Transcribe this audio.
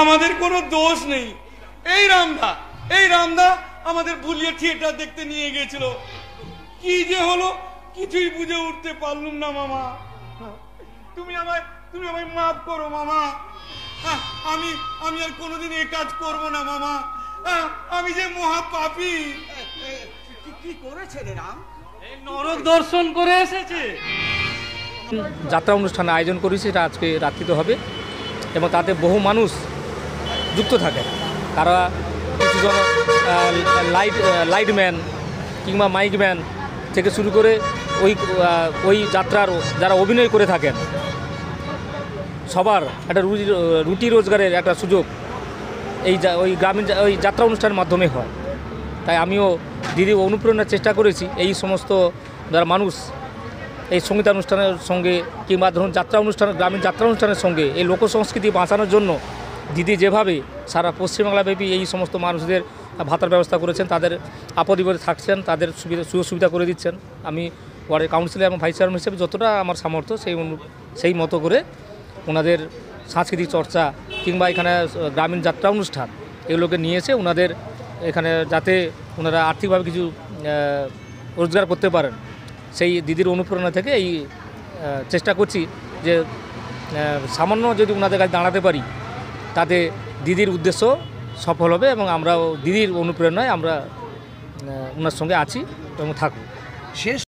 আমাদের কোনো দোষ নেই। এই রামদা আমাদের ভুলিয়ে থিয়েটার দেখতে নিয়ে গেছিল। কি যে হলো কিছুই বুঝে উঠতে পারলুম না মামা। তুমি আমায় মাফ করো মামা। আমি আর কোনোদিন এই কাজ করবো না মামা। আমি যে মহা পাপী। কি করেছে রে রাম? এই নরক দর্শন করে এসেছে। যাত্রা অনুষ্ঠান আয়োজন করেছি, এটা আজকে রাত্রিতে হবে এবং তাতে বহু মানুষ যুক্ত থাকে। তারা কিছুজন লাইটম্যান কিংবা মাইকম্যান থেকে শুরু করে ওই যাত্রার যারা অভিনয় করে থাকেন সবার একটা রুটি রোজগারের একটা সুযোগ ওই গ্রামীণ ওই যাত্রা অনুষ্ঠানের মাধ্যমে হয়। তাই আমিও দিদি অনুপ্রেরণার চেষ্টা করেছি এই সমস্ত যারা মানুষ এই সঙ্গীতানুষ্ঠানের সঙ্গে কিংবা ধরুন গ্রামীণ যাত্রা অনুষ্ঠানের সঙ্গে এই লোকসংস্কৃতি বাঁচানোর জন্য দিদি যেভাবে সারা পশ্চিমবাংলাব্যাপী এই সমস্ত মানুষদের ভাতার ব্যবস্থা করেছেন, তাদের আপদ বিপদে থাকছেন, তাদের সুযোগ সুবিধা করে দিচ্ছেন। আমি ওয়ার্ডের কাউন্সিলর এবং ভাইস চেয়ারম্যান হিসেবে যতটা আমার সামর্থ্য সেই মতো করে ওনাদের সাংস্কৃতিক চর্চা কিংবা এখানে গ্রামীণ যাত্রা অনুষ্ঠান এগুলোকে নিয়ে এসে ওনাদের এখানে যাতে ওনারা আর্থিকভাবে কিছু রোজগার করতে পারেন, সেই দিদির অনুপ্রেরণা থেকে এই চেষ্টা করছি যে সামান্য যদি ওনাদের কাছে দাঁড়াতে পারি তাতে দিদির উদ্দেশ্য সফল হবে এবং আমরাও দিদির অনুপ্রেরণায় আমরা ওনার সঙ্গে আছি এবং থাকব। শেষ